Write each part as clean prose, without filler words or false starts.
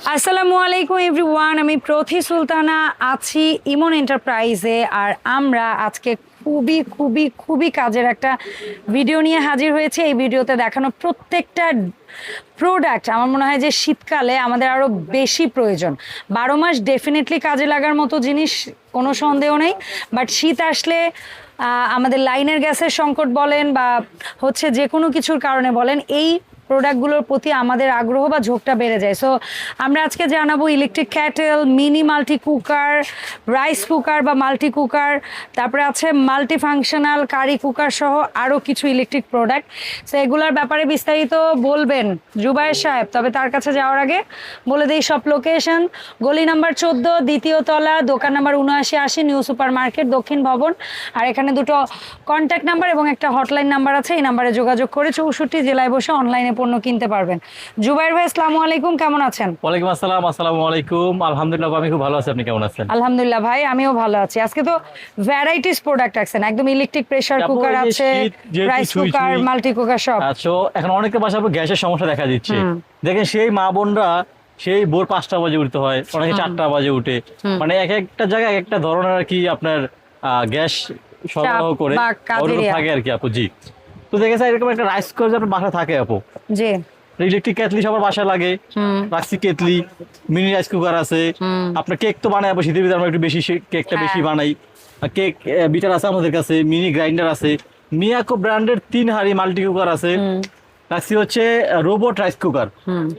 আসসালামু আলাইকুম এভরিওয়ান, আমি প্রথি সুলতানা আছি ইমন এন্টারপ্রাইজে। আর আমরা আজকে খুবই খুবই খুবই কাজের একটা ভিডিও নিয়ে হাজির হয়েছে। এই ভিডিওতে দেখানো প্রত্যেকটা প্রোডাক্ট আমার মনে হয় যে শীতকালে আমাদের আরও বেশি প্রয়োজন। 12 মাস ডেফিনেটলি কাজে লাগার মতো জিনিস, কোনো সন্দেহ নেই। বাট শীত আসলে আমাদের লাইনের গ্যাসের সংকট বলেন বা হচ্ছে যে কোনো কিছুর কারণে বলেন, এই প্রোডাক্টগুলোর প্রতি আমাদের আগ্রহ বা ঝোঁকটা বেড়ে যায়। সো আমরা আজকে জানাবো electric cattle, mini multi cooker, rice cooker বা মাল্টি কুকার, তারপরে আছে মাল্টি ফাংশনাল কারি কুকার সহ আরও কিছু ইলেকট্রিক প্রোডাক্ট। সো এগুলোর ব্যাপারে বিস্তারিত বলবেন জুবায়ের সাহেব। তবে তার কাছে যাওয়ার আগে বলে দিই সব লোকেশন: গলি নাম্বার 14, দ্বিতীয় তলা, দোকান নাম্বার 7980, নিউ সুপার মার্কেট, দক্ষিণ ভবন। আর এখানে দুটো কন্ট্যাক্ট নাম্বার এবং একটা হটলাইন নাম্বার আছে। এই নাম্বারে যোগাযোগ করে 64 জেলায় বসে অনলাইনে পণ্য কিনতে পারবেন। জুবায়ের ভাই, আসসালামু আলাইকুম, কেমন আছেন? ওয়ালাইকুম আসসালাম। আসসালামু আলাইকুম। আলহামদুলিল্লাহ, আমি খুব ভালো আছি। আপনি কেমন আছেন? আলহামদুলিল্লাহ ভাই, আমিও ভালো আছি। আজকে তো ভ্যারাইটিস প্রোডাক্ট রাখছেন, একদম ইলেকট্রিক প্রেসার কুকার আছে, রাইস কুকার, মাল্টি কুকার সব। আচ্ছা, এখন অনেকের বাসায় গ্যাসের সমস্যা দেখা দিচ্ছে। দেখেন, সেই মা বোনরা সেই ভোর 5টা বাজে উঠতে হয়, অনেকে 4টা বাজে উঠে, মানে এক একটা জায়গায় এক একটা ধরনের আর কি আপনার গ্যাস সরবরাহ করে থাকে আর কি আপু। জি, তো দেখেছে এরকম একটা রাইস কুকার আপনার বাসায় থাকে আপু। জি, ইলেকট্রিক কেটলি সবার বাসায় লাগে, রাক্সি কেটলি, মিনি রাইস কুকার আছে। আপনার কেক তো বানাই আপু, শীতের ভিতরে আমরা একটু বেশি কেকটা বেশি বানাই। কেক বিটার আছে আমাদের কাছে, মিনি গ্রাইন্ডার আছে, মিয়াকো ব্র্যান্ডের 3 হাঁড়ি মাল্টি কুকার আছে। রাক্সি হচ্ছে রোবট রাইস কুকার,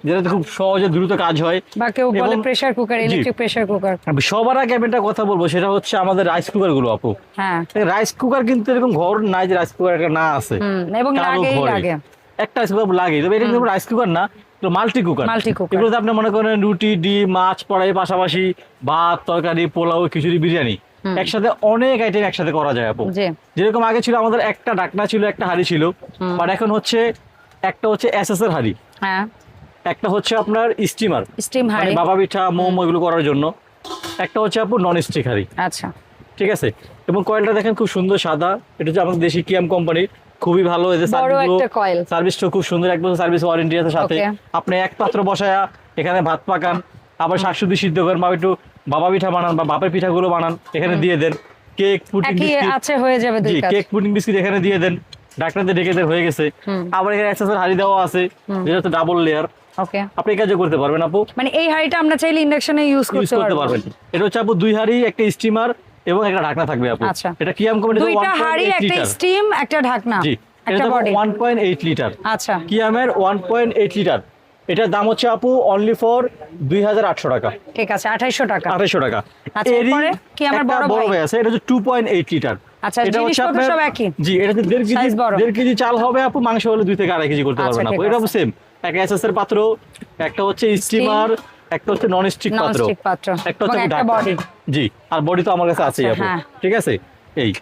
যেটাতে খুব সহজে দ্রুত কাজ হয়। বা কেউ বলে pressure cooker, electric pressure cooker. সবার আগে আমি একটা কথা বলবো, সেটা হচ্ছে আমাদের রাইস কুকার গুলো আপু। হ্যাঁ, রাইস কুকার কিন্তু এরকম ঘর নাই যে রাইস কুকার একটা না আছে, এবং লাগে একটা রাইস কুকার লাগে। তবে এটা কিন্তু রাইস কুকার না, মাল্টি কুকার। এগুলোতে আপনি মনে করেন রুটি, ডিম, মাছ, পড়াই, পাশাপাশি ভাত, তরকারি, পোলাও, খিচুড়ি, বিরিয়ানি একসাথে অনেক আইটেম একসাথে করা যায় আপু। যেরকম আগে ছিল আমাদের একটা ঢাকনা ছিল, একটা হাঁড়ি ছিল, বাট এখন হচ্ছে একটা হচ্ছে এসএস এর হাঁড়ি, একটা হচ্ছে আপনার স্টিম হাঁড়ি, বাবা পিঠা, মোমো এগুলো করার জন্য, একটা হচ্ছে আপু নন স্টিক হাঁড়ি। আচ্ছা, ঠিক আছে। এবং কয়েলটা দেখেন খুব সুন্দর সাদা, এটা হচ্ছে আমাদের দেশি কিয়াম কোম্পানির, খুবই ভালো। এদের সার্ভিসটা খুব সুন্দর, 1 বছর সার্ভিস ওয়ারেন্টি আছে সাথে। আপনি এক পাত্র বসায়া এখানে ভাত পাকান, আবার শাকসবজি সিদ্ধ করেন, বা একটু বাবা পিঠা বানান বা বাপের পিঠাগুলো বানান, এখানে দিয়ে দেন। কেক, পুডিং বিস্কিট আছে, হয়ে যাবে। কেক, পুডিং বিস্কিট এখানে দিয়ে দেন, ডাকনাতে ঢেকে দেন, হয়ে গেছে। আবার এখানে এক্সেসের হাঁড়ি দেওয়া আছে, যেটা হচ্ছে ডাবল লেয়ার। ওকে, আপনি কাজও করতে পারবেন আপু। মানে এই হাঁড়িটা আমরা চাইলে ইন্ডাকশনে ইউজ করতে পারবেন। এটা হচ্ছে আপু 2 হাঁড়ি, একটা স্টিমার এবং একটা ঢাকনা থাকবে আপু। এটা কিয়াম কোম্পানির 2টা হাঁড়ি, একটা স্টিম, একটা ঢাকনা। জি, এটা 1.8 লিটার। আচ্ছা, কিয়ামের 1.8 লিটার। এটার দাম হচ্ছে আপু অনলি ফর 2800 টাকা। ঠিক আছে, 2800 টাকা। 2800 টাকা। আচ্ছা, এরপরে কি আমার বড় ভাই আছে, এটা হচ্ছে 2.8 লিটার। আচ্ছা, এটা হচ্ছে আপনার সব একই। জি, এটা 1.5 কেজি চাল হবে আপু, মাংস হলে 2 থেকে 2.5 কেজি করতে পারবেন আপু। এটা সেম, একটা এসএস এর পাত্র, একটা হচ্ছে স্টিমার, একটা হচ্ছে নন স্টিক পাত্র, একটা হচ্ছে বডি। জি, আর বডি তো আমার কাছে আছেই আপু। ঠিক আছে, এই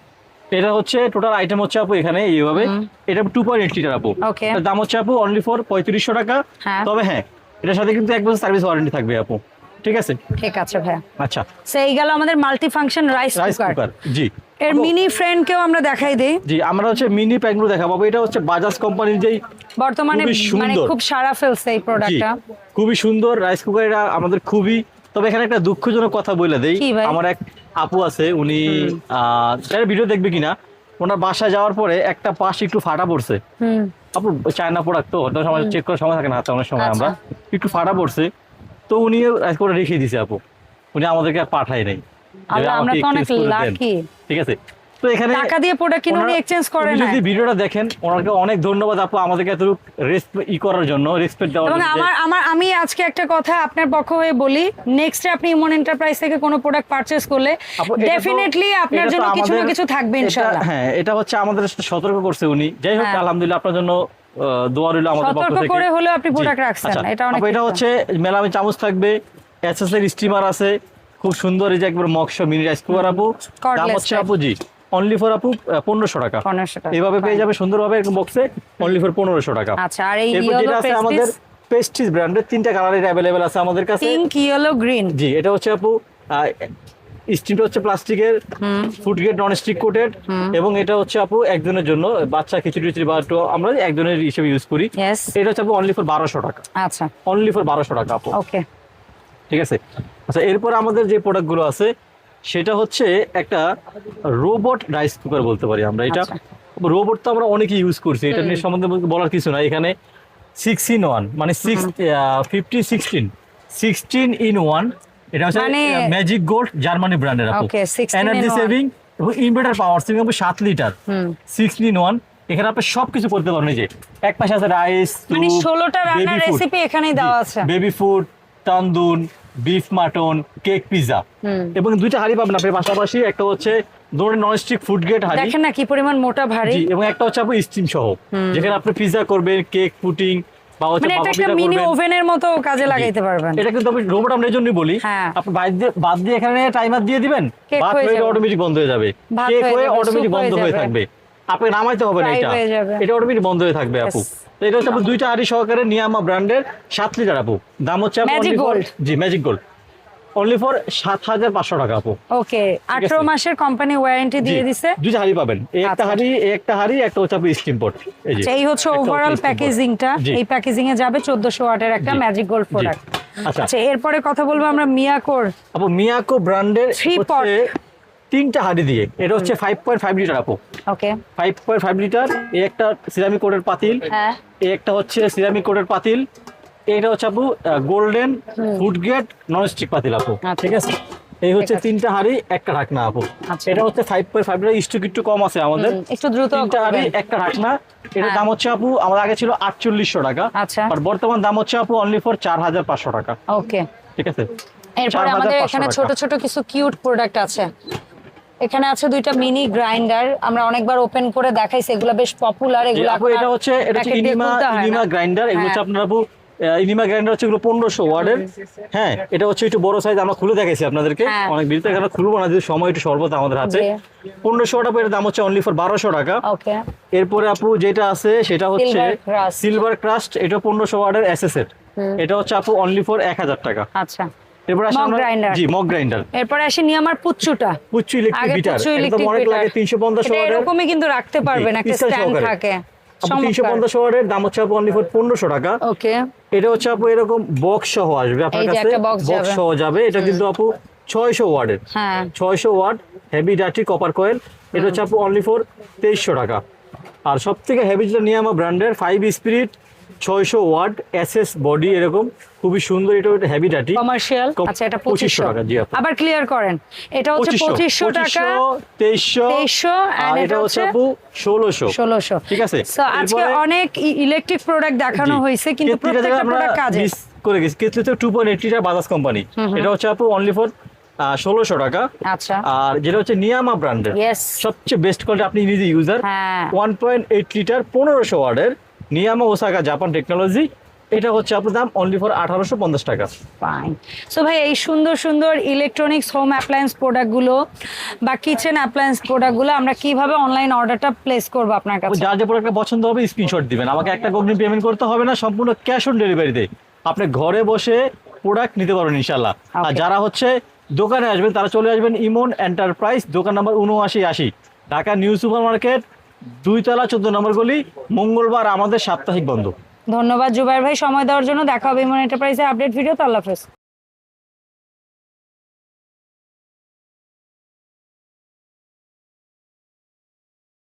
এটা হচ্ছে টোটাল আইটেম হচ্ছে আপু এখানে এইভাবে। এটা 2.8 লিটার আপু। এর দাম হচ্ছে আপু অনলি ফর 3500 টাকা। তবে হ্যাঁ, এটার সাথে কিন্তু 1 বছর সার্ভিস ওয়ারেন্টি থাকবে আপু। ঠিক আছে, ঠিক আছে ভাই। আচ্ছা, সেই গেল আমাদের মাল্টি ফাংশন রাইস কুকার। জি, এর মিনি ফ্রেন্ড কেও আমরা দেখাই দেই। জি, আমরা হচ্ছে মিনি প্যাকগুলো দেখাবো। এটা হচ্ছে বাজাজ কোম্পানির, যেই বর্তমানে মানে খুব সারা ফেলছে এই প্রোডাক্টটা। খুবই সুন্দর রাইস কুকার এটা আমাদের খুবই। তবে এখানে একটা দুঃখজনক কথা বলে দেই, আমার এক আপু আছে, উনি ভিডিও দেখবে কিনা, ওনার বাসায় যাওয়ার পরে একটা পাশ একটু ফাটা পড়ছে। আপু চায়না প্রোডাক্ট তো হয়তো সময় চেক করার সময় থাকে না হাতে, অনেক সময় আমরা একটু ফাটা পড়ছে, তো উনি রাইস কুকার রেখে দিয়েছে আপু, উনি আমাদেরকে আর পাঠায় নাই। ঠিক আছে, তো এখানে টাকা দিয়ে প্রোডাক্ট কিনে উনি এক্সচেঞ্জ করেন না। যদি ভিডিওটা দেখেন, ওনাকে অনেক ধন্যবাদ আপু, আমাদেরকে এত করার জন্য, রেসপেক্ট দেওয়ার জন্য। আমি আজকে একটা কথা আপনার পক্ষ হয়ে বলি, নেক্সট আপনি ইমন এন্টারপ্রাইজ থেকে কোনো প্রোডাক্ট পারচেজ করলে ডেফিনেটলি আপনার জন্য কিছু না কিছু থাকবে ইনশাআল্লাহ। হ্যাঁ, এটা হচ্ছে আমাদের সতর্ক করছে উনি। যাই হোক, আলহামদুলিল্লাহ, আপনার জন্য দোয়া রইল আমাদের পক্ষ থেকে। সতর্ক করে হলো আপনি প্রোডাক্ট রাখছেন, এটা অনেক। এটা হচ্ছে মেলামি চামচ থাকবে, এসএস এর স্টিমার আছে, খুব সুন্দর। এই যে একবার মক্স মিনি রাইস কুকার আপু, দাম হচ্ছে আপু জি অনলি ফর আপু 1500 টাকা। এইভাবে পেয়ে যাবে সুন্দরভাবে এরকম বক্সে, অনলি ফর 1500 টাকা। আচ্ছা, আর এই যেটা আছে আমাদের পেস্টিজ ব্র্যান্ডের 3টা কালারের अवेलेबल আছে আমাদের কাছে, পিঙ্ক, ইয়েলো, গ্রিন। জি, এটা হচ্ছে আপু স্টিমটা হচ্ছে প্লাস্টিকের, food grade non stick coated, এবং এটা হচ্ছে আপু একজনের জন্য, বাচ্চা খিচুড়ি বা একটু আমরা একজনের হিসেবে ইউজ করি। এটা হচ্ছে আপু অনলি ফর 1200 টাকা। আচ্ছা, অনলি ফর 1200 টাকা আপু। ওকে, ঠিক আছে। আচ্ছা, এরপর আমাদের যে প্রোডাক্টগুলো আছে সেটা হচ্ছে একটা রোবট রাইস কুকার বলতে পারি আমরা। এটা রোবট তো আমরা অনেকে ইউজ করছি, এটা নিয়ে সম্বন্ধে বলার কিছু না। এখানে 6-in-1 মানে 16-in-1, এটা হচ্ছে ম্যাজিক গোল্ড জার্মানি ব্র্যান্ডের আপু। এনার্জি সেভিং এবং inverter power saving 7 litre 16-in-1। এখানে আপনি সবকিছু করতে পারবেন। যে এক পাশে আছে রাইস, মানে 16টা রান্নার রেসিপি এখানেই দেওয়া আছে। বেবি ফুড, তান্দুন, বিফ মাটন, কেক, পিজা, এবং দুইটা হাঁড়ি পাবেন আপনি পাশাপাশি। একটা হচ্ছে ধরুন ননস্টিক ফুড গ্রেড হাঁড়ি, দেখেন না কি পরিমাণ মোটা ভারী, এবং একটা হচ্ছে আপনি স্টিম সহ, যেখানে আপনি পিজা করবেন, কেক, পুডিং বা হচ্ছে মানে এটা একটা মিনি ওভেনের মতো কাজে লাগাইতে পারবেন। এটা কিন্তু আমি রোবট আমরা এজন্যই বলি। আপনি বাদ দিয়ে এখানে টাইমার দিয়ে দিবেন, ভাত হয়ে অটোমেটিক বন্ধ হয়ে যাবে, কেক হয়ে অটোমেটিক বন্ধ হয়ে থাকবে, আপনি নামাইতে হবে না, এটা অটোমেটিক বন্ধ হয়ে থাকবে আপু। তো এটা হচ্ছে আপু দুইটা হাঁড়ি সহকারে নিয়ামা ব্র্যান্ডের 7 লিটার আপু। দাম হচ্ছে magic gold. G, magic gold only for 7,500 টাকা আপু। ওকে, 18 মাসের কোম্পানি ওয়ারেন্টি দিয়ে দিছে। দুইটা হাঁড়ি পাবেন, একটা হাঁড়ি একটা হচ্ছে আপু স্টিম পট। এই হচ্ছে ওভারঅল প্যাকেজিংটা। এই প্যাকেজিং এ যাবে 1400 ওয়াটের একটা ম্যাজিক গোল্ড প্রোডাক্ট। আচ্ছা, এরপরে কথা বলবো আমরা মিয়াকোর। আপু মিয়াকো ব্র্যান্ডের হচ্ছে 3টা হাঁড়ি দিয়ে, এটা হচ্ছে 5.5 লিটার আপু। ওকে, 5.5 লিটার। এই একটা সিরামিক কোটের পাতিল, এই একটা হচ্ছে সিরামিক কোটের পাতিল, এটা হচ্ছে আপু গোল্ডেন ফুড গ্রেড ননস্টিক পাতিল আপু। ঠিক আছে, এই হচ্ছে 3টা হাঁড়ি একটা ঢাকনা আপু। এটা হচ্ছে 5.5 লিটার, স্টক একটু কম আছে আমাদের, একটু দ্রুত। 3টা হাঁড়ি একটা ঢাকনা। এটার দাম হচ্ছে আপু, আমাদের আগে ছিল 4800 টাকা, আর বর্তমান দাম হচ্ছে আপু অনলি ফর 4500 টাকা। ওকে, ঠিক আছে। এরপরে আমাদের এখানে ছোট ছোট কিছু কিউট প্রোডাক্ট আছে। এখানে আছে দুইটা মিনি গ্রাইন্ডার, আমরা অনেকবার ওপেন করে দেখাইছি, এগুলো বেশ পপুলার। এগুলো এটা হচ্ছে ইনিমা গ্রাইন্ডার। এগুলো হচ্ছে আপনার আপু ইনিমা গ্রাইন্ডার হচ্ছে এগুলো 1500 ওয়াটের। হ্যাঁ, এটা হচ্ছে একটু বড় সাইজ, আমরা খুলে দেখাইছি আপনাদেরকে অনেক ভিডিওতে, এখানে খুলবো না যদি সময় একটু স্বল্পতা আমাদের হাতে। 1500 ওয়াট, এর দাম হচ্ছে অনলি ফর 1200 টাকা। ওকে, এরপরে আপু যেটা আছে সেটা হচ্ছে সিলভার ক্রাস্ট, এটা 1500 ওয়াটের এসএসএর, এটা হচ্ছে আপু অনলি ফর 1000 টাকা। আচ্ছা, এরপর আসে আমরা জি মগ গ্রাইন্ডার। এরপর আসে নিয়ামার পুচ্চু ইলেকট্রিক বিটার, একদম অনেক লাগে 350 ওয়াটের, এরকমই কিন্তু রাখতে পারবেন, একটা স্ট্যান্ড থাকে। 350 ওয়াটের দাম হচ্ছে আপু অনলি ফর 1500 টাকা। ওকে, এটা হচ্ছে আপু এরকম বক্স সহ আসবে আপনার কাছে, বক্স সহ যাবে। এটা কিন্তু আপু 600 ওয়াটের, 600 ওয়াট হেভি ডাটি কপার কয়েল। এটা হচ্ছে আপু অনলি ফর 2300 টাকা। আর সবথেকে হেভি যেটা নিয়ামা ব্র্যান্ডের 5 স্পিরিট 600 ওয়াট এসএস বডি, এরকম খুবই সুন্দর। এটা হেভি ডাটি কমার্শিয়াল। আচ্ছা, এটা 2500 টাকা। জি আপু, আবার ক্লিয়ার করেন, এটা হচ্ছে 2500 টাকা, 2300, আর এটা হচ্ছে আপু 1600। ঠিক আছে। সো আজকে অনেক ইলেকট্রিক প্রোডাক্ট দেখানো হয়েছে, কিন্তু প্রত্যেকটা প্রোডাক্ট কাজে মিস করে গেছে। কেতলিতে 2.8 লিটার বাজাজ কোম্পানি, এটা হচ্ছে আপু অনলি ফর 1600 টাকা। আচ্ছা, আর যেটা হচ্ছে নিয়ামা ব্র্যান্ডের সবচেয়ে বেস্ট কোয়ালিটি, আপনি নিজে ইউজার, 1.8 লিটার 1500 ওয়াটের নিয়ামা ওসাকা জাপান টেকনোলজি, এটা হচ্ছে আপনার দাম অনলি ফর 1850 টাকা। ফাইন। সো ভাই, এই সুন্দর সুন্দর ইলেকট্রনিক্স হোম অ্যাপ্লায়েন্স প্রোডাক্টগুলো বা কিচেন অ্যাপ্লায়েন্স প্রোডাক্টগুলো আমরা কিভাবে অনলাইন অর্ডারটা প্লেস করব আপনার কাছে? যার যে প্রোডাক্টটা পছন্দ হবে স্ক্রিনশট দিবেন, আমাকে একটা অগ্রিম পেমেন্ট করতে হবে না, সম্পূর্ণ ক্যাশ অন ডেলিভারিতে আপনি ঘরে বসে প্রোডাক্ট নিতে পারবেন ইনশাআল্লাহ। আর যারা হচ্ছে দোকানে আসবেন তারা চলে আসবেন ইমন এন্টারপ্রাইজ, দোকান number 7980, Dhaka new super market, 2 তলা 14 নম্বর গলি। মঙ্গলবার আমাদের সাপ্তাহিক বন্ধ। ধন্যবাদ জুবাইর ভাই সময় দেওয়ার জন্য। দেখা হবে ইমন এন্টারপ্রাইজের আপডেট ভিডিওতে। আল্লাহ হাফেজ।